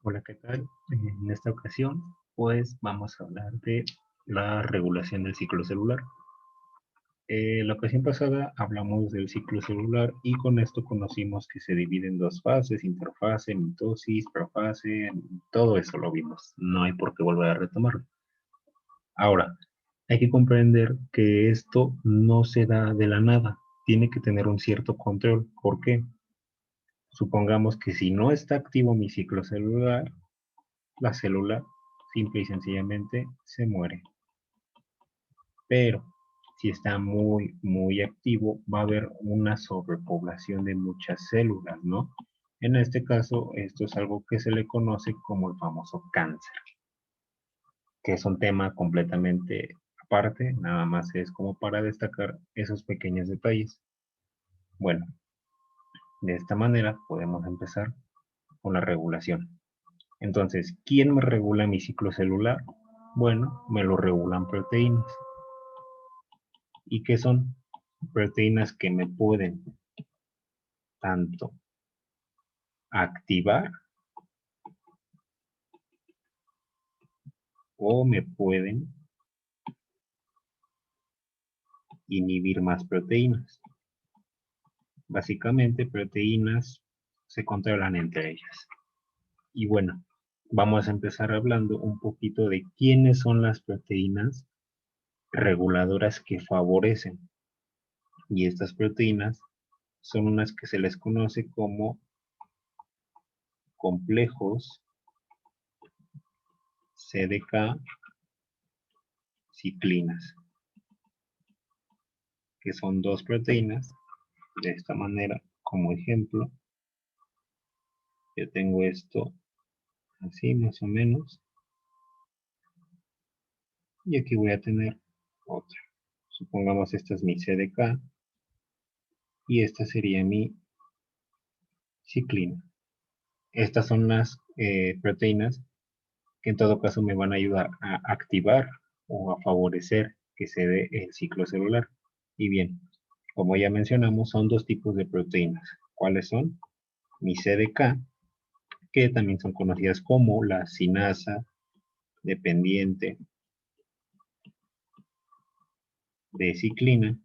Hola, ¿qué tal? En esta ocasión, pues vamos a hablar de la regulación del ciclo celular. La ocasión pasada hablamos del ciclo celular y con esto conocimos que se divide en dos fases, interfase, mitosis, profase, todo eso lo vimos. No hay por qué volver a retomarlo. Ahora, hay que comprender que esto no se da de la nada, tiene que tener un cierto control. ¿Por qué? Supongamos que si no está activo mi ciclo celular, la célula simple y sencillamente se muere. Pero si está muy activo, va a haber una sobrepoblación de muchas células, ¿no? En este caso, esto es algo que se le conoce como el famoso cáncer, que es un tema completamente aparte, nada más es como para destacar esos pequeños detalles. Bueno, de esta manera podemos empezar con la regulación. Entonces, ¿quién me regula mi ciclo celular? Bueno, me lo regulan proteínas. ¿Y qué son? Proteínas que me pueden tanto activar o me pueden inhibir más proteínas. Básicamente, proteínas se controlan entre ellas. Y bueno, vamos a empezar hablando un poquito de quiénes son las proteínas reguladoras que favorecen. Y estas proteínas son unas que se les conoce como complejos CDK ciclinas, que son dos proteínas. De esta manera, como ejemplo, yo tengo esto así más o menos, y aquí voy a tener otra. Supongamos esta es mi CDK y esta sería mi ciclina. Estas son las proteínas que en todo caso me van a ayudar a activar o a favorecer que se dé el ciclo celular. Y bien, como ya mencionamos, son dos tipos de proteínas. ¿Cuáles son? Mi CDK, que también son conocidas como la cinasa dependiente de ciclina.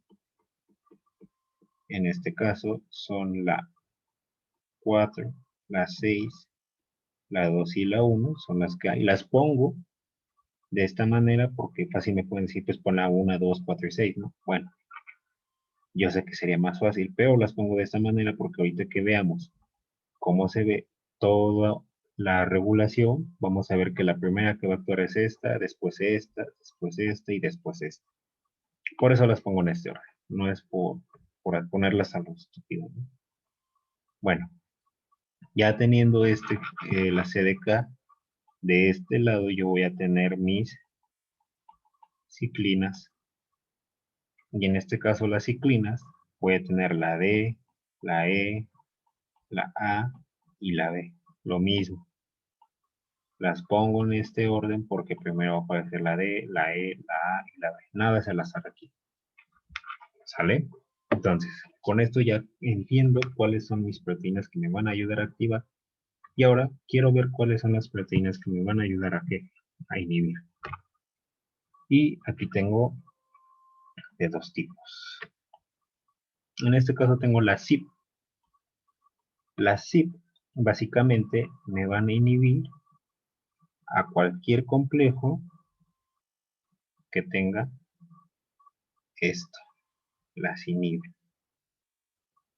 En este caso son la 4, la 6, la 2 y la 1, son las que hay. Las pongo de esta manera porque fácil me pueden decir, pues pon la 1, 2, 4 y 6, ¿no? Bueno, yo sé que sería más fácil, pero las pongo de esta manera porque ahorita que veamos cómo se ve toda la regulación, vamos a ver que la primera que va a actuar es esta, después esta y después esta. Por eso las pongo en este orden, no es por ponerlas a lo estúpido, ¿no? Bueno, ya teniendo la CDK, de este lado yo voy a tener mis ciclinas. Y en este caso las ciclinas, voy a tener la D, la E, la A y la B. Lo mismo. Las pongo en este orden porque primero va a aparecer la D, la E, la A y la B. Nada es al azar aquí. ¿Sale? Entonces, con esto ya entiendo cuáles son mis proteínas que me van a ayudar a activar. Y ahora quiero ver cuáles son las proteínas que me van a ayudar a, ¿qué? A inhibir. Y aquí tengo de dos tipos. En este caso tengo la CYP. Las CYP básicamente me van a inhibir a cualquier complejo que tenga esto. Las inhibe.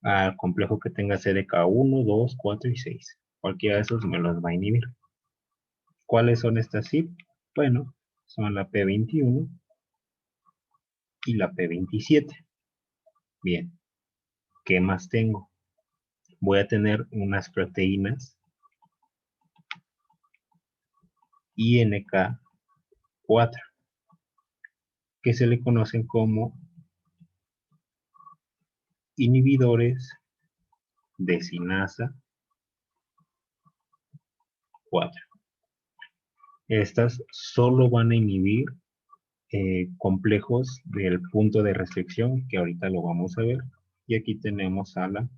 Al complejo que tenga CDK1, 2, 4 y 6. Cualquiera de esos me los va a inhibir. ¿Cuáles son estas CYP? Bueno, son la P21 y la P27. Bien, ¿qué más tengo? Voy a tener unas proteínas INK4 que se le conocen como inhibidores de cinasa 4. Estas solo van a inhibir complejos del punto de restricción, que ahorita lo vamos a ver. Y aquí tenemos a la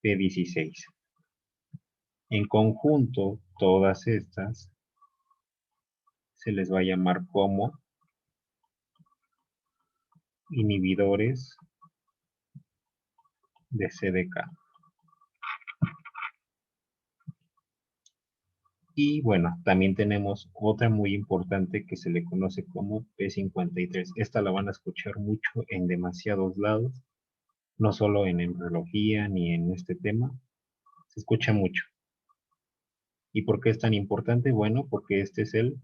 P16. En conjunto, todas estas se les va a llamar como inhibidores de CDK. Y bueno, también tenemos otra muy importante que se le conoce como P53. Esta la van a escuchar mucho en demasiados lados, no solo en embriología ni en este tema, se escucha mucho. ¿Y por qué es tan importante? Bueno, porque este es el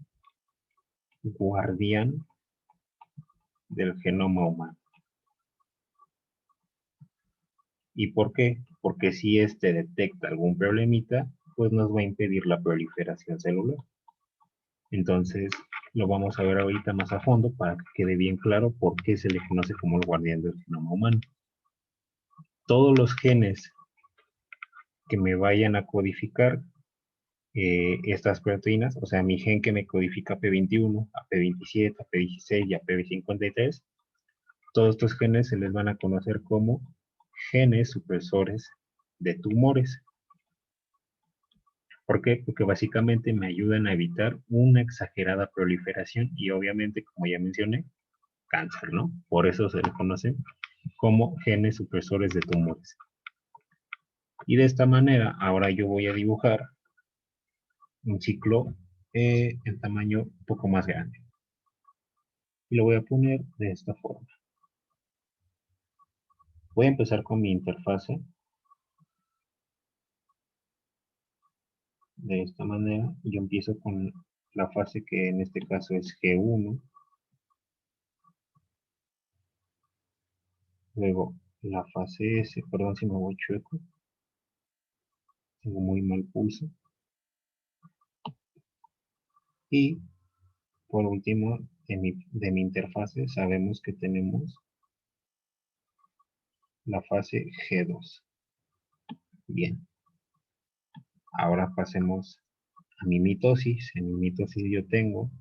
guardián del genoma humano. ¿Y por qué? Porque si este detecta algún problemita, pues nos va a impedir la proliferación celular. Entonces, lo vamos a ver ahorita más a fondo para que quede bien claro por qué se le conoce como el guardián del genoma humano. Todos los genes que me vayan a codificar estas proteínas, o sea, mi gen que me codifica P21, a P27, a P16 y a P53, todos estos genes se les van a conocer como genes supresores de tumores. ¿Por qué? Porque básicamente me ayudan a evitar una exagerada proliferación y obviamente, como ya mencioné, cáncer, ¿no? Por eso se le conocen como genes supresores de tumores. Y de esta manera, ahora yo voy a dibujar un ciclo en tamaño un poco más grande. Y lo voy a poner de esta forma. Voy a empezar con mi interfase. De esta manera, yo empiezo con la fase que en este caso es G1. Luego la fase S, perdón si me voy chueco. Tengo muy mal pulso. Y por último, de mi interfase sabemos que tenemos la fase G2. Bien, ahora pasemos a mi mitosis. En mi mitosis yo tengo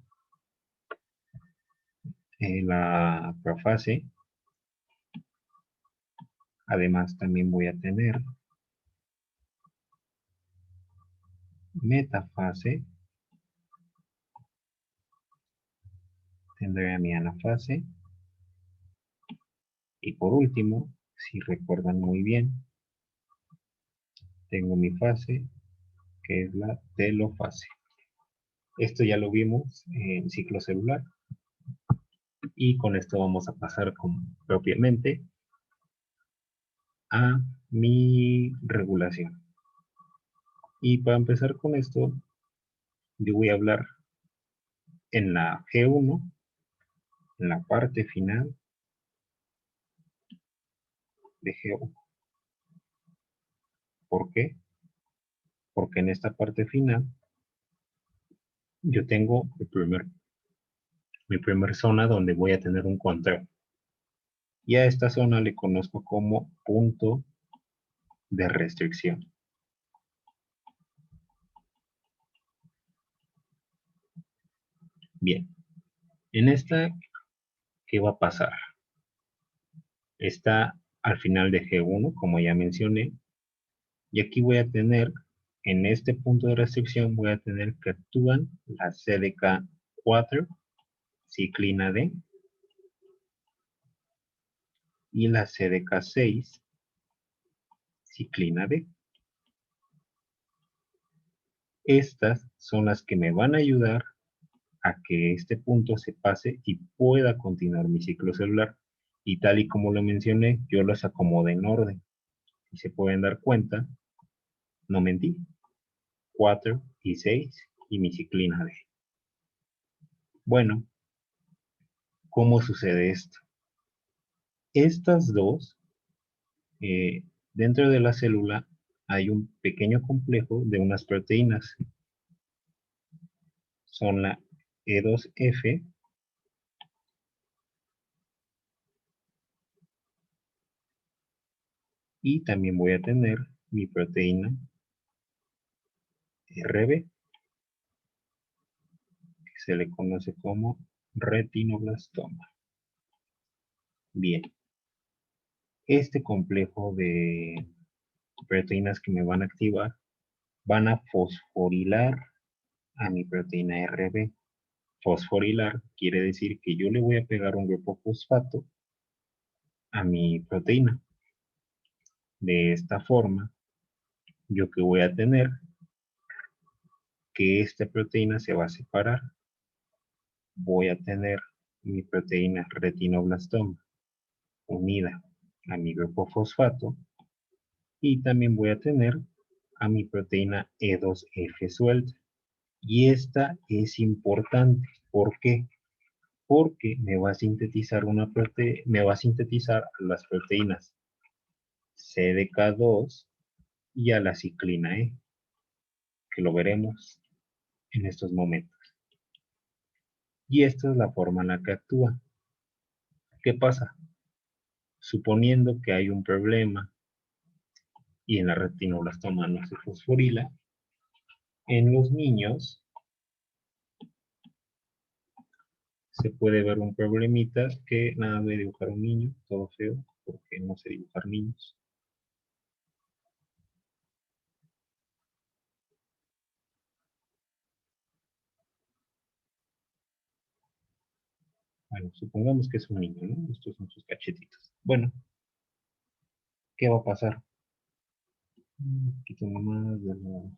la profase. Además también voy a tener metafase. Tendré a mi anafase. Y por último, si recuerdan muy bien, tengo mi fase, que es la telofase. Esto ya lo vimos en ciclo celular. Y con esto vamos a pasar propiamente a mi regulación. Y para empezar con esto, yo voy a hablar en la G1, en la parte final de G1. ¿Por qué? Porque en esta parte final yo tengo mi primer zona donde voy a tener un control. Y a esta zona le conozco como punto de restricción. Bien, en esta, ¿qué va a pasar? Está al final de G1, como ya mencioné, y aquí voy a tener, en este punto de restricción, voy a tener que actúan la CDK4, ciclina D, y la CDK6, ciclina D. Estas son las que me van a ayudar a que este punto se pase y pueda continuar mi ciclo celular. Y tal y como lo mencioné, yo los acomodé en orden. Y se pueden dar cuenta, no mentí, 4 y 6 y mi ciclina D. Bueno, ¿cómo sucede esto? Estas dos, dentro de la célula hay un pequeño complejo de unas proteínas. Son la E2F y también voy a tener mi proteína RB, que se le conoce como retinoblastoma. Bien, este complejo de proteínas que me van a activar van a fosforilar a mi proteína RB. Fosforilar quiere decir que yo le voy a pegar un grupo fosfato a mi proteína. De esta forma, yo que voy a tener que esta proteína se va a separar. Voy a tener mi proteína retinoblastoma unida a mi grupo fosfato y también voy a tener a mi proteína E2F suelta. Y esta es importante. ¿Por qué? Porque me va a sintetizar las proteínas CDK2 y a la ciclina E, que lo veremos en estos momentos. Y esta es la forma en la que actúa. ¿Qué pasa? Suponiendo que hay un problema y en la retinoblastoma no se fosforila, en los niños se puede ver un problemita que nada de dibujar un niño, todo feo, porque no sé dibujar niños. Bueno, supongamos que es un niño, ¿no? Estos son sus cachetitos. Bueno, ¿qué va a pasar? Quito más de nuevo.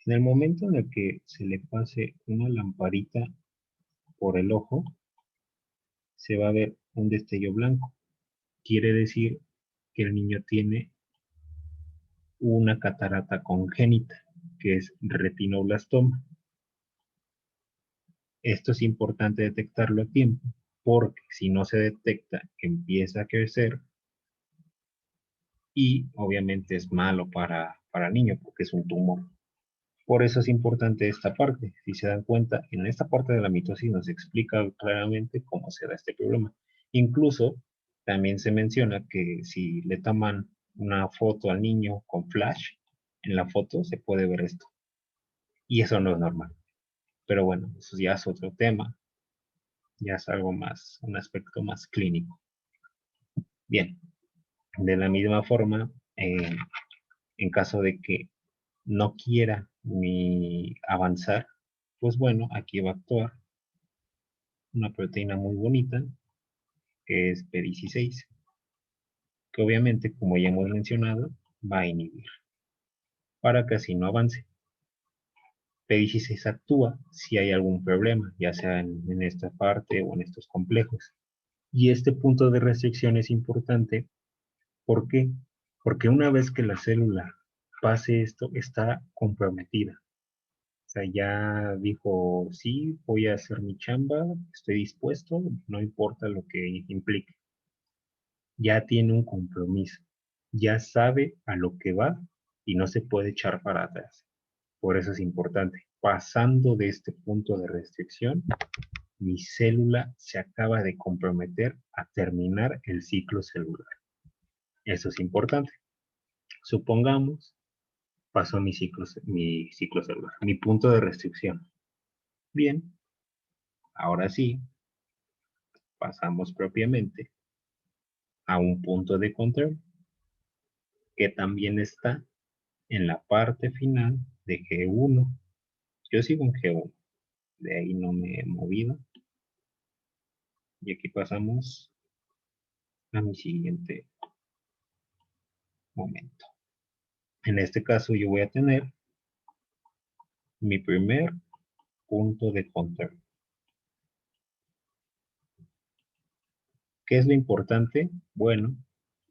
En el momento en el que se le pase una lamparita por el ojo, se va a ver un destello blanco. Quiere decir que el niño tiene una catarata congénita, que es retinoblastoma. Esto es importante detectarlo a tiempo, porque si no se detecta, empieza a crecer y obviamente es malo para el niño porque es un tumor. Por eso es importante esta parte. Si se dan cuenta, en esta parte de la mitosis nos explica claramente cómo se da este problema. Incluso también se menciona que si le toman una foto al niño con flash, en la foto se puede ver esto. Y eso no es normal. Pero bueno, eso ya es otro tema. Ya es algo más, un aspecto más clínico. Bien, de la misma forma, en caso de que no quiera ni avanzar, pues bueno, aquí va a actuar una proteína muy bonita, que es P16, que obviamente, como ya hemos mencionado, va a inhibir, para que así no avance. P16 actúa si hay algún problema, ya sea en esta parte o en estos complejos. Y este punto de restricción es importante. ¿Por qué? Porque una vez que la célula pase esto, está comprometida. O sea, ya dijo, sí, voy a hacer mi chamba, estoy dispuesto, no importa lo que implique. Ya tiene un compromiso, ya sabe a lo que va y no se puede echar para atrás. Por eso es importante. Pasando de este punto de restricción, mi célula se acaba de comprometer a terminar el ciclo celular. Eso es importante. Supongamos, pasó mi ciclo celular, mi punto de restricción. Bien, ahora sí, pasamos propiamente a un punto de control que también está en la parte final de G1. Yo sigo en G1, de ahí no me he movido. Y aquí pasamos a mi siguiente momento. En este caso yo voy a tener mi primer punto de control. ¿Qué es lo importante? Bueno,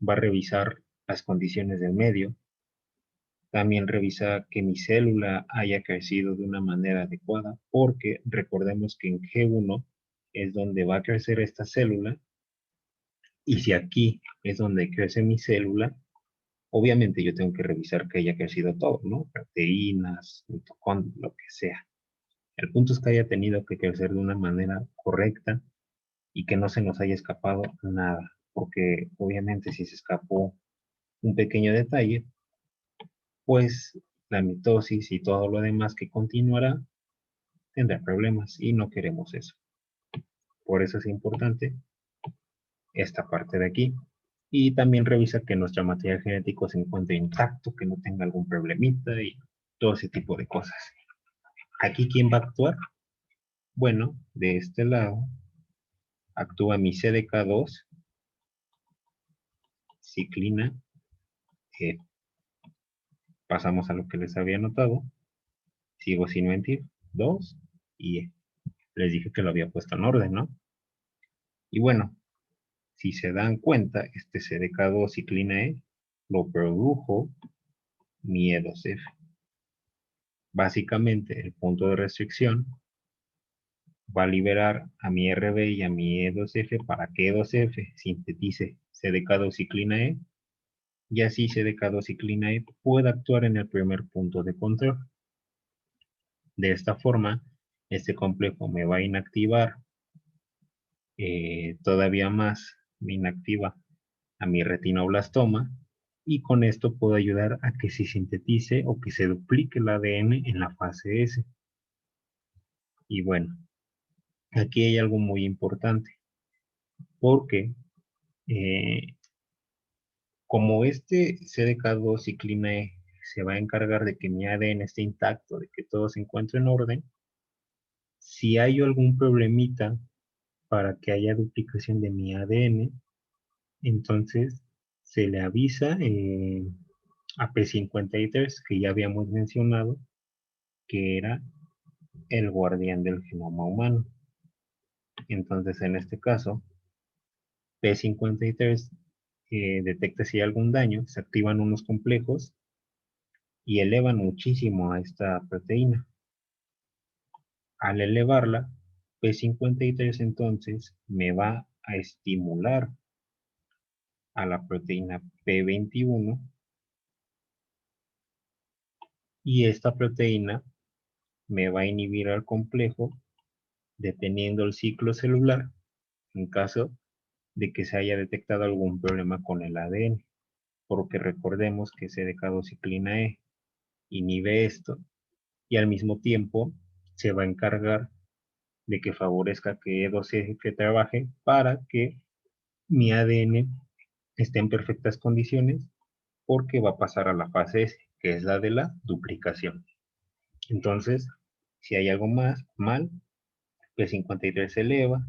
va a revisar las condiciones del medio. También revisa que mi célula haya crecido de una manera adecuada, porque recordemos que en G1 es donde va a crecer esta célula, y si aquí es donde crece mi célula, obviamente yo tengo que revisar que haya crecido todo, ¿no? Proteínas, mitocondrias, lo que sea. El punto es que haya tenido que crecer de una manera correcta y que no se nos haya escapado nada, porque obviamente si se escapó un pequeño detalle, pues la mitosis y todo lo demás que continuará tendrá problemas y no queremos eso. Por eso es importante esta parte de aquí. Y también revisa que nuestro material genético se encuentre intacto, que no tenga algún problemita y todo ese tipo de cosas. ¿Aquí quién va a actuar? Bueno, de este lado actúa mi CDK2, ciclina E. Pasamos a lo que les había notado. Sigo sin mentir. 2 y E. Les dije que lo había puesto en orden, ¿no? Y bueno, si se dan cuenta, este CDK2 ciclina E lo produjo mi E2F. Básicamente, el punto de restricción va a liberar a mi RB y a mi E2F para que E2F sintetice CDK2 ciclina E y así CDK2 ciclina E pueda actuar en el primer punto de control. De esta forma, este complejo me va a inactivar todavía más, me inactiva a mi retinoblastoma y con esto puedo ayudar a que se sintetice o que se duplique el ADN en la fase S. Y bueno, aquí hay algo muy importante porque eh, como este CDK2 ciclina E se va a encargar de que mi ADN esté intacto, de que todo se encuentre en orden, si hay algún problemita para que haya duplicación de mi ADN, entonces se le avisa a P53, que ya habíamos mencionado, que era el guardián del genoma humano. Entonces, en este caso, P53 detecta si hay algún daño, se activan unos complejos y elevan muchísimo a esta proteína. Al elevarla, P53 entonces me va a estimular a la proteína P21 y esta proteína me va a inhibir al complejo deteniendo el ciclo celular en caso de que se haya detectado algún problema con el ADN, porque recordemos que CDK2-ciclina E inhibe esto y al mismo tiempo se va a encargar de que favorezca que E2F trabaje para que mi ADN esté en perfectas condiciones porque va a pasar a la fase S, que es la de la duplicación. Entonces, si hay algo más mal, P53 se eleva,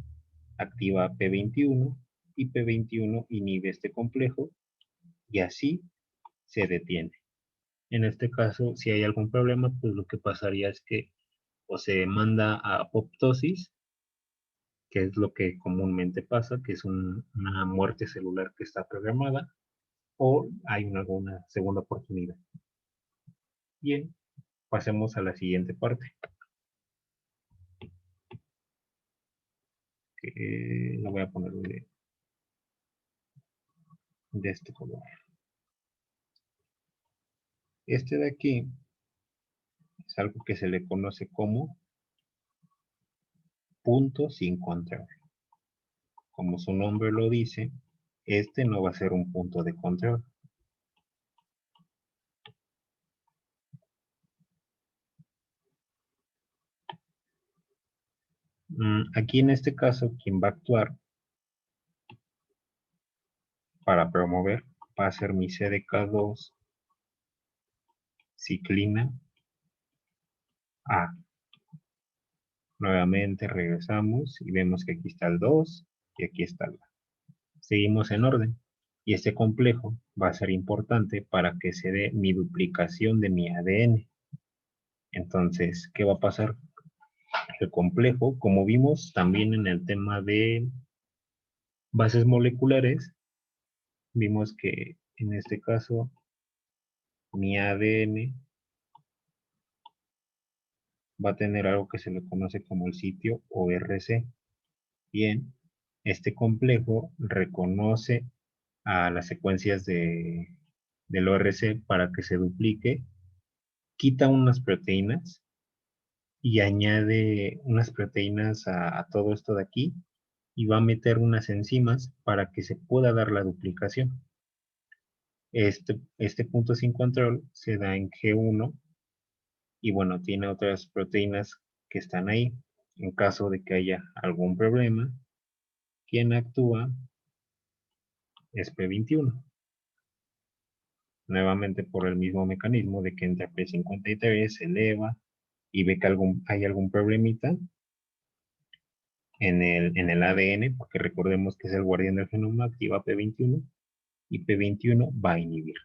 activa P21 y P21 inhibe este complejo y así se detiene. En este caso, si hay algún problema, pues lo que pasaría es que o se manda a apoptosis, que es lo que comúnmente pasa, que es una muerte celular que está programada, o hay alguna segunda oportunidad. Bien, pasemos a la siguiente parte, que lo voy a poner de este color. Este de aquí es algo que se le conoce como punto sin control. Como su nombre lo dice, este no va a ser un punto de control. Aquí en este caso, quien va a actuar para promover va a ser mi CDK2 ciclina A. Nuevamente regresamos y vemos que aquí está el 2 y aquí está el A. Seguimos en orden. Y este complejo va a ser importante para que se dé mi duplicación de mi ADN. Entonces, ¿qué va a pasar? El complejo, como vimos también en el tema de bases moleculares, vimos que en este caso mi ADN va a tener algo que se le conoce como el sitio ORC. Bien, este complejo reconoce a las secuencias del ORC para que se duplique, quita unas proteínas y añade unas proteínas a todo esto de aquí y va a meter unas enzimas para que se pueda dar la duplicación. Este punto sin control se da en G1 y bueno, tiene otras proteínas que están ahí. En caso de que haya algún problema, quien actúa es P21. Nuevamente por el mismo mecanismo de que entra P53, se eleva y ve que hay algún problemita en el ADN, porque recordemos que es el guardián del genoma, activa P21 y P21 va a inhibir.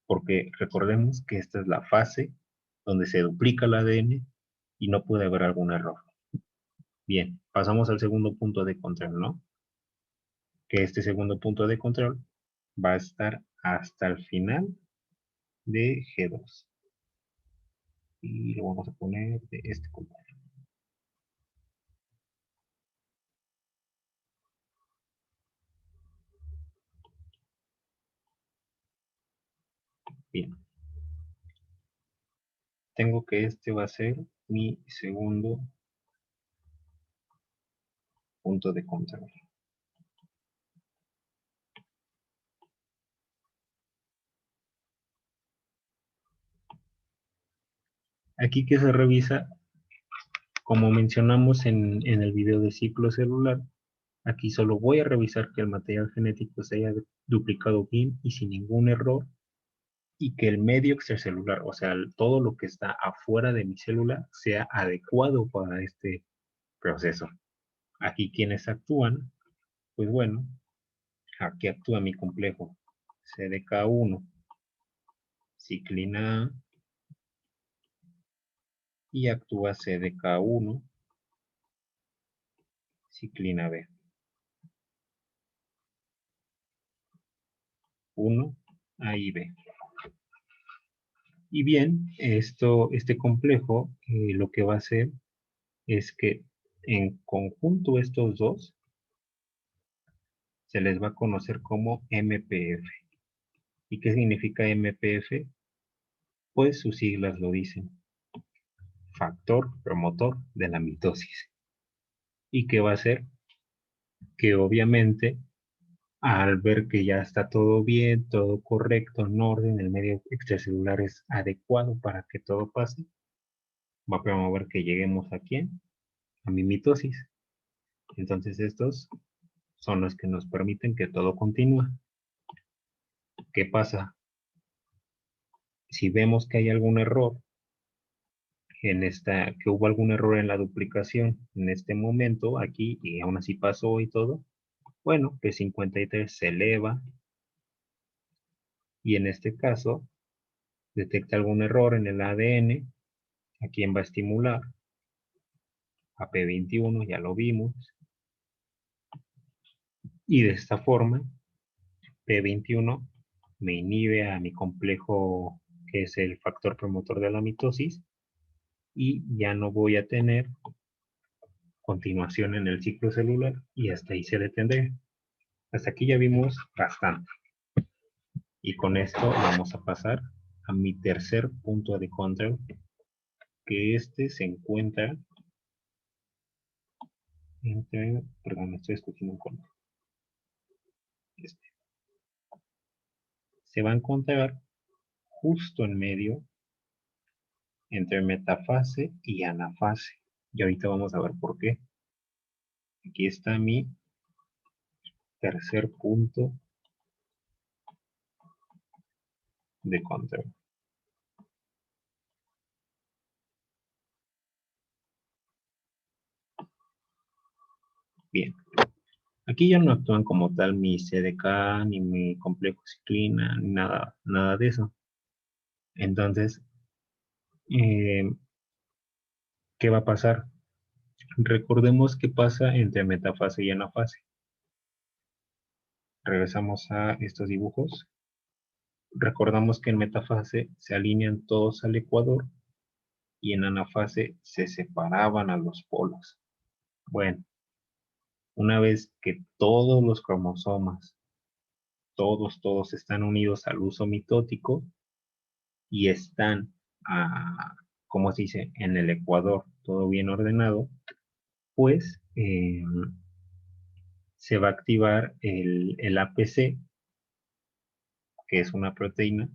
Porque recordemos que esta es la fase donde se duplica el ADN y no puede haber algún error. Bien, pasamos al segundo punto de control, ¿no? Que este segundo punto de control va a estar hasta el final de G2. Y lo vamos a poner de este color. Bien. Tengo que este va a ser mi segundo punto de control. Aquí que se revisa, como mencionamos en el video de ciclo celular, aquí solo voy a revisar que el material genético se haya duplicado bien y sin ningún error y que el medio extracelular, o sea, todo lo que está afuera de mi célula sea adecuado para este proceso. Aquí quienes actúan, pues bueno, aquí actúa mi complejo CDK1, ciclina A, y actúa CDK1, ciclina B. 1, A y B. Y bien, este complejo lo que va a hacer es que en conjunto estos dos se les va a conocer como MPF. ¿Y qué significa MPF? Pues sus siglas lo dicen. Factor promotor de la mitosis. ¿Y qué va a hacer? Que obviamente al ver que ya está todo bien, todo correcto, en orden, el medio extracelular es adecuado para que todo pase, va a promover que lleguemos aquí a mi mitosis. Entonces estos son los que nos permiten que todo continúe. ¿Qué pasa? Si vemos que hay algún error que hubo algún error en la duplicación en este momento aquí y aún así pasó y todo, bueno, P53 se eleva y en este caso detecta algún error en el ADN. ¿A quién va a estimular? A P21, ya lo vimos. Y de esta forma, P21 me inhibe a mi complejo que es el factor promotor de la mitosis y ya no voy a tener continuación en el ciclo celular y hasta ahí se detendré. Hasta aquí ya vimos bastante. Y con esto vamos a pasar a mi tercer punto de control, que este se encuentra entre, perdón, estoy escogiendo un color. Este. Se va a encontrar justo en medio entre metafase y anafase. Y ahorita vamos a ver por qué. Aquí está mi tercer punto de control. Bien. Aquí ya no actúan como tal mi CDK, ni mi complejo ciclina, ni nada de eso. Entonces, eh, ¿qué va a pasar? Recordemos qué pasa entre metafase y anafase. Regresamos a estos dibujos. Recordamos que en metafase se alinean todos al ecuador y en anafase se separaban a los polos. Bueno, una vez que todos los cromosomas, todos están unidos al uso mitótico y están, ¿cómo se dice?, en el ecuador, todo bien ordenado, pues se va a activar el APC, que es una proteína,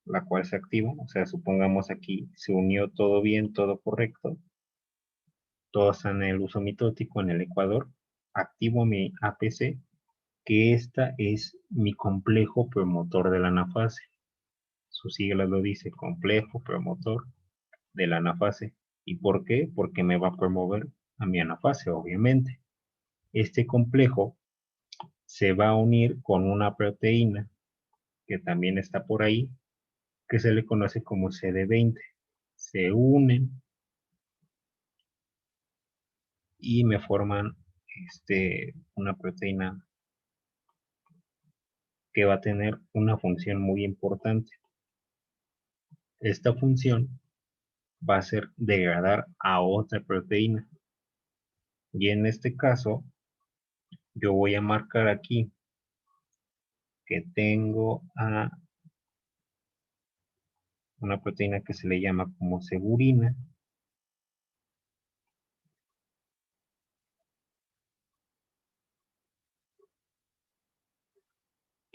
la cual se activa, o sea, supongamos aquí se unió todo bien, todo correcto, todos están en el uso mitótico en el ecuador, activo mi APC, que esta es mi complejo promotor de la anafase. Su sigla lo dice, complejo promotor de la anafase. ¿Y por qué? Porque me va a promover a mi anafase, obviamente. Este complejo se va a unir con una proteína que también está por ahí, que se le conoce como CD20. Se unen y me forman una proteína que va a tener una función muy importante. Esta función va a ser degradar a otra proteína. Y en este caso, yo voy a marcar aquí que tengo a una proteína que se le llama como segurina,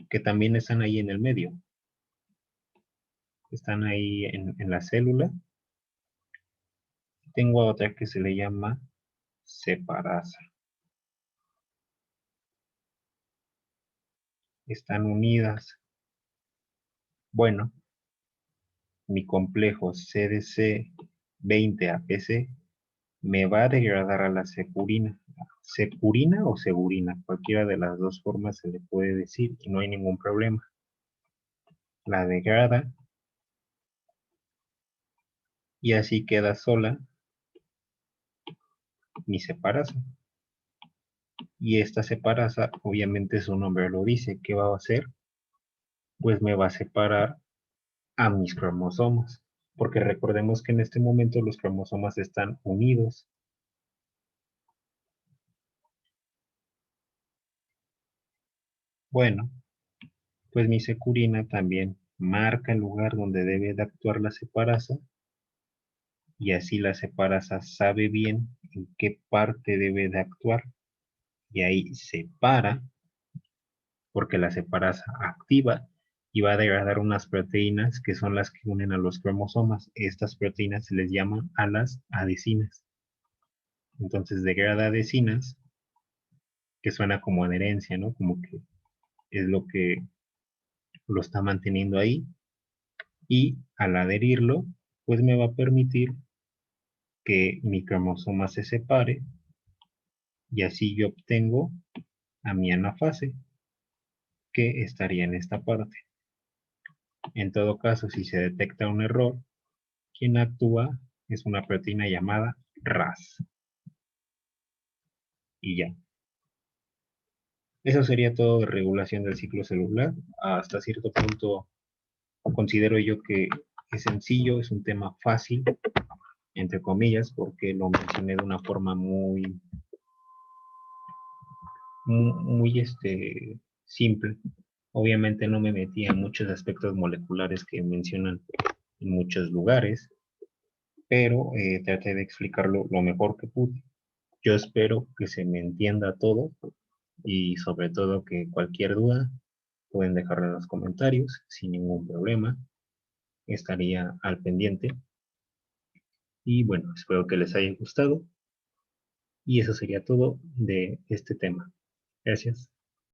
que también están ahí en el medio. Están ahí en la célula. Tengo a otra que se le llama separasa. Están unidas. Bueno, mi complejo CDC20-APC me va a degradar a la securina. Securina o segurina, cualquiera de las dos formas se le puede decir y no hay ningún problema. La degrada y así queda sola mi separasa. Y esta separasa, obviamente su nombre lo dice, ¿qué va a hacer? Pues me va a separar a mis cromosomas, porque recordemos que en este momento los cromosomas están unidos. Bueno, pues mi securina también marca el lugar donde debe de actuar la separasa y así la separasa sabe bien en qué parte debe de actuar y ahí separa porque la separasa activa y va a degradar unas proteínas que son las que unen a los cromosomas. Estas proteínas se les llaman a las adhesinas. Entonces degrada adhesinas, que suena como adherencia, ¿no? Como que es lo que lo está manteniendo ahí. Y al adherirlo, pues me va a permitir que mi cromosoma se separe y así yo obtengo a mi anafase, que estaría en esta parte. En todo caso, si se detecta un error, quien actúa es una proteína llamada RAS. Y ya. Eso sería todo de regulación del ciclo celular. Hasta cierto punto considero yo que es sencillo, es un tema fácil, entre comillas, porque lo mencioné de una forma muy simple. Obviamente no me metí en muchos aspectos moleculares que mencionan en muchos lugares, pero traté de explicarlo lo mejor que pude. Yo espero que se me entienda todo y sobre todo que cualquier duda pueden dejarla en los comentarios sin ningún problema. Estaría al pendiente. Y bueno, espero que les haya gustado. Y eso sería todo de este tema. Gracias.